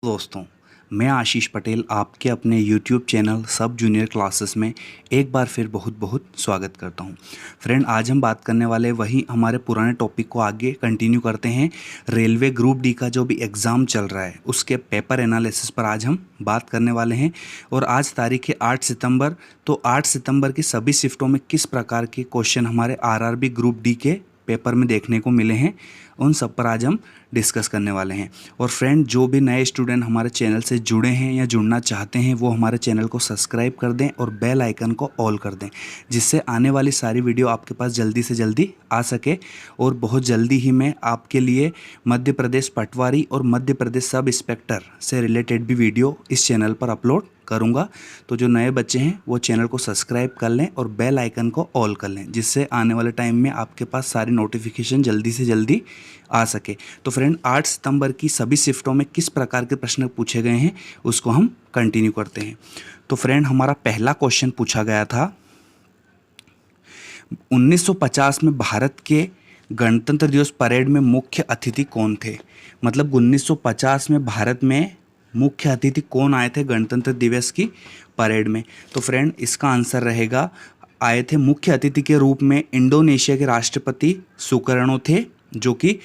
दोस्तों, मैं आशीष पटेल आपके अपने YouTube चैनल सब जूनियर क्लासेस में एक बार फिर बहुत बहुत स्वागत करता हूं। फ्रेंड, आज हम बात करने वाले वही हमारे पुराने टॉपिक को आगे कंटिन्यू करते हैं। रेलवे ग्रुप डी का जो भी एग्ज़ाम चल रहा है उसके पेपर एनालिसिस पर आज हम बात करने वाले हैं। और आज तारीख है 8 सितंबर। तो 8 सितंबर की सभी शिफ्टों में किस प्रकार के क्वेश्चन हमारे आरआरबी ग्रुप डी के पेपर में देखने को मिले हैं, उन सब पर आज हम डिस्कस करने वाले हैं। और फ्रेंड, जो भी नए स्टूडेंट हमारे चैनल से जुड़े हैं या जुड़ना चाहते हैं वो हमारे चैनल को सब्सक्राइब कर दें और बेल आइकन को ऑल कर दें, जिससे आने वाली सारी वीडियो आपके पास जल्दी से जल्दी आ सके। और बहुत जल्दी ही मैं आपके लिए मध्य प्रदेश पटवारी और मध्य प्रदेश सब इंस्पेक्टर से रिलेटेड भी वीडियो इस चैनल पर अपलोड करूंगा। तो जो नए बच्चे हैं वो चैनल को सब्सक्राइब कर लें और बेल आइकन को ऑल कर लें, जिससे आने वाले टाइम में आपके पास सारी नोटिफिकेशन जल्दी से जल्दी आ सके। तो फ्रेंड, 8 सितंबर की सभी शिफ्टों में किस प्रकार के प्रश्न पूछे गए हैं उसको हम कंटिन्यू करते हैं। तो फ्रेंड, हमारा पहला क्वेश्चन पूछा गया था 1950 में भारत के गणतंत्र दिवस परेड में मुख्य अतिथि कौन थे। मतलब 1950 में भारत में मुख्य अतिथि कौन आए थे गणतंत्र दिवस की परेड में। तो फ्रेंड, इसका आंसर रहेगा, आए थे मुख्य अतिथि के रूप में इंडोनेशिया के राष्ट्रपति सुकर्णो थे, जो कि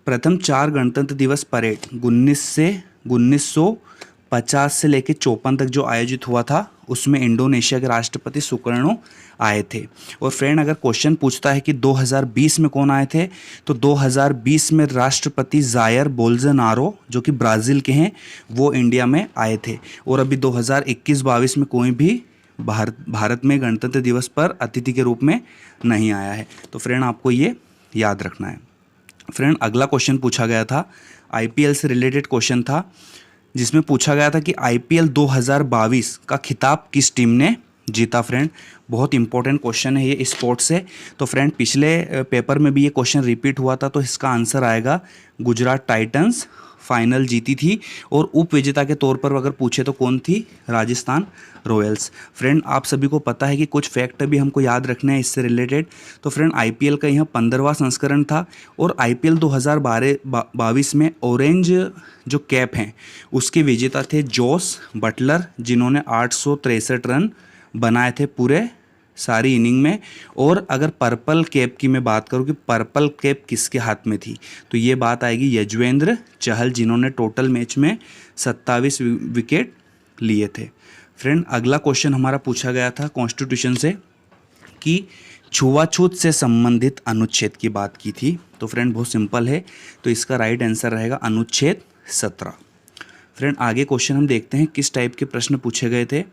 प्रथम 4 गणतंत्र दिवस परेड 1950 से लेकर 54 तक जो आयोजित हुआ था उसमें इंडोनेशिया के राष्ट्रपति सुकर्णो आए थे। और फ्रेंड, अगर क्वेश्चन पूछता है कि 2020 में कौन आए थे, तो 2020 में राष्ट्रपति जायर बोल्सोनारो, जो कि ब्राज़ील के हैं, वो इंडिया में आए थे। और अभी 2021-22 में कोई भी भारत में गणतंत्र दिवस पर अतिथि के रूप में नहीं आया है। तो फ्रेंड, आपको ये याद रखना है। फ्रेंड, अगला क्वेश्चन पूछा गया था, आईपीएल से रिलेटेड क्वेश्चन था, जिसमें पूछा गया था कि आईपीएल 2022 का खिताब किस टीम ने जीता। फ्रेंड, बहुत इंपॉर्टेंट क्वेश्चन है ये स्पोर्ट्स से। तो फ्रेंड, पिछले पेपर में भी ये क्वेश्चन रिपीट हुआ था, तो इसका आंसर आएगा गुजरात टाइटंस फाइनल जीती थी। और उप विजेता के तौर पर अगर पूछे तो कौन थी, राजस्थान रॉयल्स। फ्रेंड, आप सभी को पता है कि कुछ फैक्ट भी हमको याद रखने हैं इससे रिलेटेड। तो फ्रेंड, आईपीएल का यह 15वां संस्करण था और आईपीएल 2022 में ऑरेंज जो कैप हैं उसके विजेता थे जोस बटलर, जिन्होंने 863 रन बनाए थे पूरे सारी इनिंग में। और अगर पर्पल कैप की मैं बात करूं कि पर्पल कैप किसके हाथ में थी, तो ये बात आएगी यजुवेंद्र चहल, जिन्होंने टोटल मैच में 27 विकेट लिए थे। फ्रेंड, अगला क्वेश्चन हमारा पूछा गया था कॉन्स्टिट्यूशन से कि छुआछूत से संबंधित अनुच्छेद की बात की थी। तो फ्रेंड, बहुत सिंपल है, तो इसका राइट आंसर रहेगा अनुच्छेद 17। फ्रेंड, आगे क्वेश्चन हम देखते हैं किस टाइप के प्रश्न पूछे गए थे।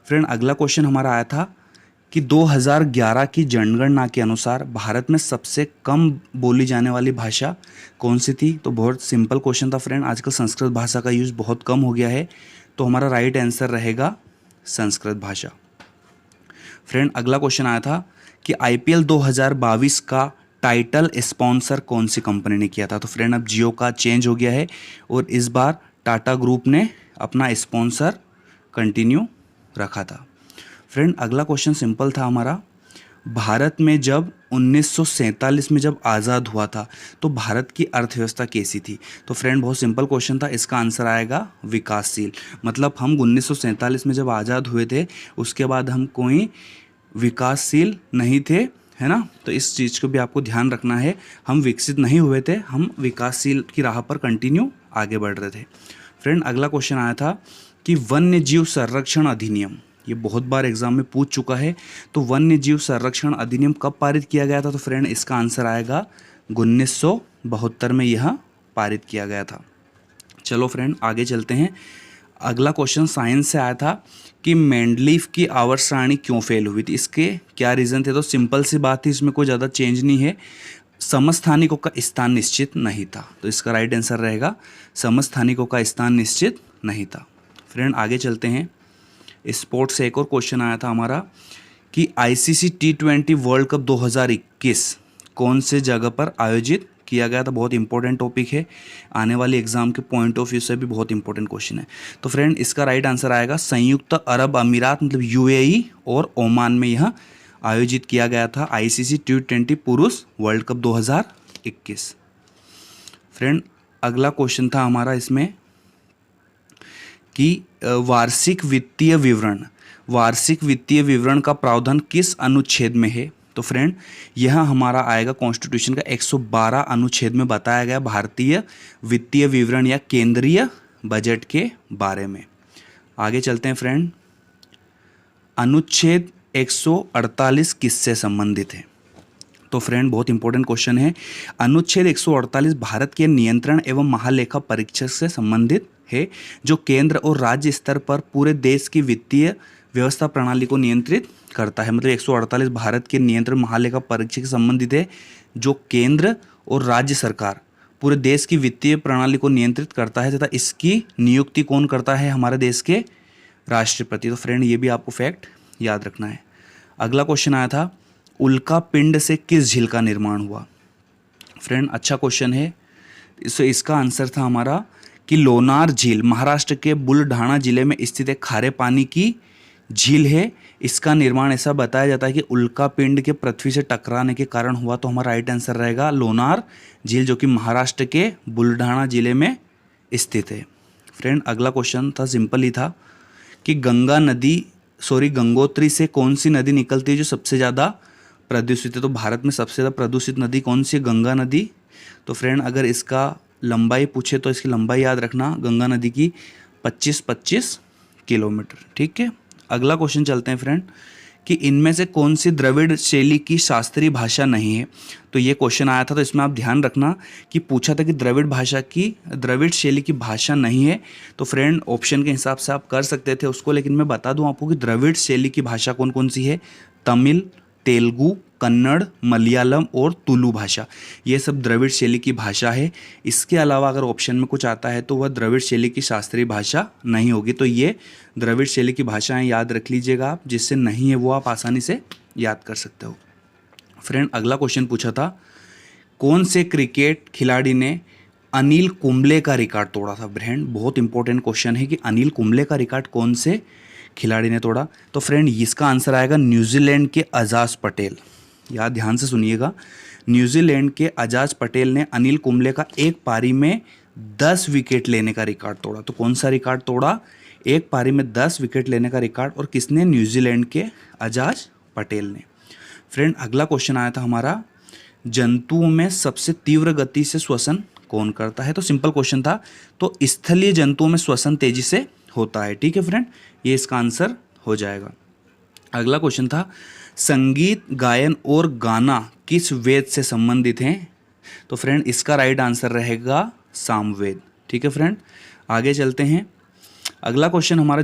फ्रेंड, अगला क्वेश्चन हमारा आया था कि 2011 की जनगणना के अनुसार भारत में सबसे कम बोली जाने वाली भाषा कौन सी थी। तो बहुत सिंपल क्वेश्चन था फ्रेंड, आजकल संस्कृत भाषा का यूज़ बहुत कम हो गया है, तो हमारा राइट आंसर रहेगा संस्कृत भाषा। फ्रेंड, अगला क्वेश्चन आया था कि आईपीएल 2022 का टाइटल स्पॉन्सर कौन सी कंपनी ने किया था। तो फ्रेंड, अब जियो का चेंज हो गया है और इस बार टाटा ग्रुप ने अपना स्पॉन्सर कंटिन्यू रखा था। फ्रेंड, अगला क्वेश्चन सिंपल था हमारा, भारत में जब 1947 में जब आज़ाद हुआ था तो भारत की अर्थव्यवस्था कैसी थी। तो फ्रेंड, बहुत सिंपल क्वेश्चन था, इसका आंसर आएगा विकासशील। मतलब हम 1947 में जब आज़ाद हुए थे उसके बाद हम कोई विकासशील नहीं थे, है ना। तो इस चीज़ को भी आपको ध्यान रखना है, हम विकसित नहीं हुए थे, हम विकासशील की राह पर कंटिन्यू आगे बढ़ रहे थे। फ्रेंड, अगला क्वेश्चन आया था कि वन्य जीव संरक्षण अधिनियम, ये बहुत बार एग्जाम में पूछ चुका है, तो वन्य जीव संरक्षण अधिनियम कब पारित किया गया था। तो फ्रेंड, इसका आंसर आएगा 1972 में यह पारित किया गया था। चलो फ्रेंड, आगे चलते हैं। अगला क्वेश्चन साइंस से आया था कि मेंडलीफ की आवर्त सारणी क्यों फेल हुई थी, इसके क्या रीज़न थे। तो सिंपल सी बात थी, इसमें कोई ज़्यादा चेंज नहीं है, समस्थानिकों का स्थान निश्चित नहीं था। तो इसका राइट आंसर रहेगा समस्थानिकों का स्थान निश्चित नहीं था। फ्रेंड, आगे चलते हैं। स्पोर्ट्स से एक और क्वेश्चन आया था हमारा कि आईसीसी T20 वर्ल्ड कप 2021 कौन से जगह पर आयोजित किया गया था। बहुत इंपॉर्टेंट टॉपिक है, आने वाले एग्जाम के पॉइंट ऑफ व्यू से भी बहुत इंपॉर्टेंट क्वेश्चन है। तो फ्रेंड, इसका राइट आंसर आएगा संयुक्त अरब अमीरात, मतलब यूएई और ओमान में यह आयोजित किया गया था आईसीसी T20 पुरुष वर्ल्ड कप 2021। फ्रेंड, अगला क्वेश्चन था हमारा इसमें कि वार्षिक वित्तीय विवरण का प्रावधान किस अनुच्छेद में है। तो फ्रेंड यह हमारा आएगा कॉन्स्टिट्यूशन का 112 अनुच्छेद में बताया गया भारतीय वित्तीय विवरण या केंद्रीय बजट के बारे में। आगे चलते हैं फ्रेंड, अनुच्छेद 148 किससे संबंधित है। तो फ्रेंड बहुत इंपॉर्टेंट क्वेश्चन है। अनुच्छेद 148 भारत के नियंत्रण एवं महालेखा परीक्षक से संबंधित है, जो केंद्र और राज्य स्तर पर पूरे देश की वित्तीय व्यवस्था प्रणाली को नियंत्रित करता है। मतलब 148 भारत के नियंत्रण महालेखा परीक्षक से संबंधित है, जो केंद्र और राज्य सरकार पूरे देश की वित्तीय प्रणाली को नियंत्रित करता है तथा इसकी नियुक्ति कौन करता है, हमारे देश के राष्ट्रपति। तो फ्रेंड ये भी आपको फैक्ट याद रखना है। अगला क्वेश्चन आया था, उल्का पिंड से किस झील का निर्माण हुआ। फ्रेंड अच्छा क्वेश्चन है। इसका आंसर था हमारा कि लोनार झील महाराष्ट्र के बुलढाणा जिले में स्थित एक खारे पानी की झील है। इसका निर्माण ऐसा बताया जाता है कि उल्का पिंड के पृथ्वी से टकराने के कारण हुआ। तो हमारा राइट आंसर रहेगा लोनार झील, जो कि महाराष्ट्र के बुलढाणा जिले में स्थित है। फ्रेंड अगला क्वेश्चन था, सिंपल ही था कि गंगोत्री से कौन सी नदी निकलती है जो सबसे ज़्यादा प्रदूषित है। तो भारत में सबसे ज़्यादा प्रदूषित नदी कौन सी है, गंगा नदी। तो फ्रेंड अगर इसका लंबाई पूछे तो इसकी लंबाई याद रखना, गंगा नदी की 25 किलोमीटर। ठीक है, अगला क्वेश्चन चलते हैं फ्रेंड कि इनमें से कौन सी द्रविड़ शैली की शास्त्रीय भाषा नहीं है। तो ये क्वेश्चन आया था, तो इसमें आप ध्यान रखना कि पूछा था कि द्रविड़ शैली की भाषा नहीं है। तो फ्रेंड ऑप्शन के हिसाब से आप कर सकते थे उसको, लेकिन मैं बता दूं आपको कि द्रविड़ शैली की भाषा कौन कौन सी है, तमिल, तेलुगु, कन्नड़, मलयालम और तुलु भाषा, ये सब द्रविड़ शैली की भाषा है। इसके अलावा अगर ऑप्शन में कुछ आता है तो वह द्रविड़ शैली की शास्त्रीय भाषा नहीं होगी। तो ये द्रविड़ शैली की भाषाएं याद रख लीजिएगा आप, जिससे नहीं है वो आप आसानी से याद कर सकते हो। फ्रेंड अगला क्वेश्चन पूछा था, कौन से क्रिकेट खिलाड़ी ने अनिल कुंबले का रिकॉर्ड तोड़ा था। फ्रेंड बहुत इंपॉर्टेंट क्वेश्चन है कि अनिल कुंबले का रिकॉर्ड कौन से खिलाड़ी ने तोड़ा। तो फ्रेंड इसका आंसर आएगा न्यूजीलैंड के अजाज पटेल। याद ध्यान से सुनिएगा, न्यूजीलैंड के अजाज पटेल ने अनिल कुंबले का एक पारी में 10 विकेट लेने का रिकॉर्ड तोड़ा। तो कौन सा रिकॉर्ड तोड़ा, एक पारी में 10 विकेट लेने का रिकॉर्ड, और किसने, न्यूजीलैंड के अजाज पटेल ने। फ्रेंड अगला क्वेश्चन आया था हमारा, जंतुओं में सबसे तीव्र गति से श्वसन कौन करता है। तो सिंपल क्वेश्चन था, तो स्थलीय जंतुओं में श्वसन तेजी से होता है। ठीक है फ्रेंड, ये इसका आंसर हो जाएगा। अगला क्वेश्चन था, संगीत, गायन और गाना किस वेद से संबंधित हैं। तो फ्रेंड इसका राइट आंसर रहेगा सामवेद। ठीक है फ्रेंड, आगे चलते हैं। अगला क्वेश्चन हमारा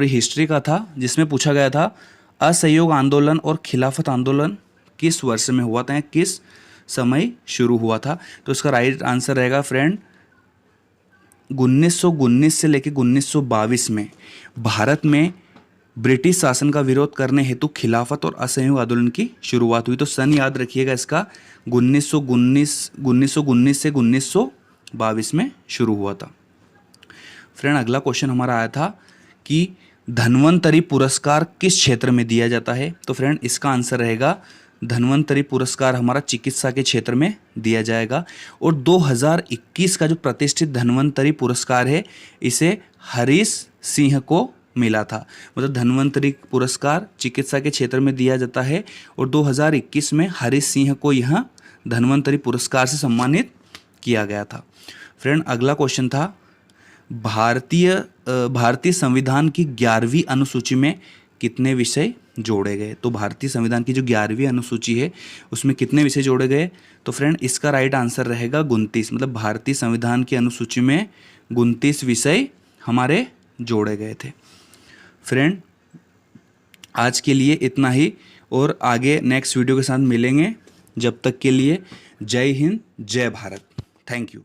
हिस्ट्री का था, जिसमें पूछा गया था असहयोग आंदोलन और खिलाफत आंदोलन किस वर्ष में हुआ था, किस समय शुरू हुआ था। तो इसका राइट आंसर रहेगा फ्रेंड 1919 से लेकर 1922 में भारत में ब्रिटिश शासन का विरोध करने हेतु खिलाफत और असहयोग आंदोलन की शुरुआत हुई। तो सन याद रखिएगा इसका 1919 से 1922 में शुरू हुआ था। फ्रेंड अगला क्वेश्चन हमारा आया था कि धन्वंतरी पुरस्कार किस क्षेत्र में दिया जाता है। तो फ्रेंड इसका आंसर रहेगा धन्वंतरी पुरस्कार हमारा चिकित्सा के क्षेत्र में दिया जाएगा। और 2021 का जो प्रतिष्ठित धन्वंतरी पुरस्कार है, इसे हरीश सिंह को मिला था। मतलब धन्वंतरी पुरस्कार चिकित्सा के क्षेत्र में दिया जाता है, और 2021 में हरीश सिंह को यह धन्वंतरी पुरस्कार से सम्मानित किया गया था। फ्रेंड अगला क्वेश्चन था, भारतीय संविधान की 11वीं अनुसूची में कितने विषय जोड़े गए। तो भारतीय संविधान की जो 11वीं अनुसूची है उसमें कितने विषय जोड़े गए। तो फ्रेंड इसका राइट आंसर रहेगा 29। मतलब भारतीय संविधान की अनुसूची में 29 विषय हमारे जोड़े गए थे। फ्रेंड आज के लिए इतना ही, और आगे नेक्स्ट वीडियो के साथ मिलेंगे। जब तक के लिए जय हिंद, जय भारत। Thank you.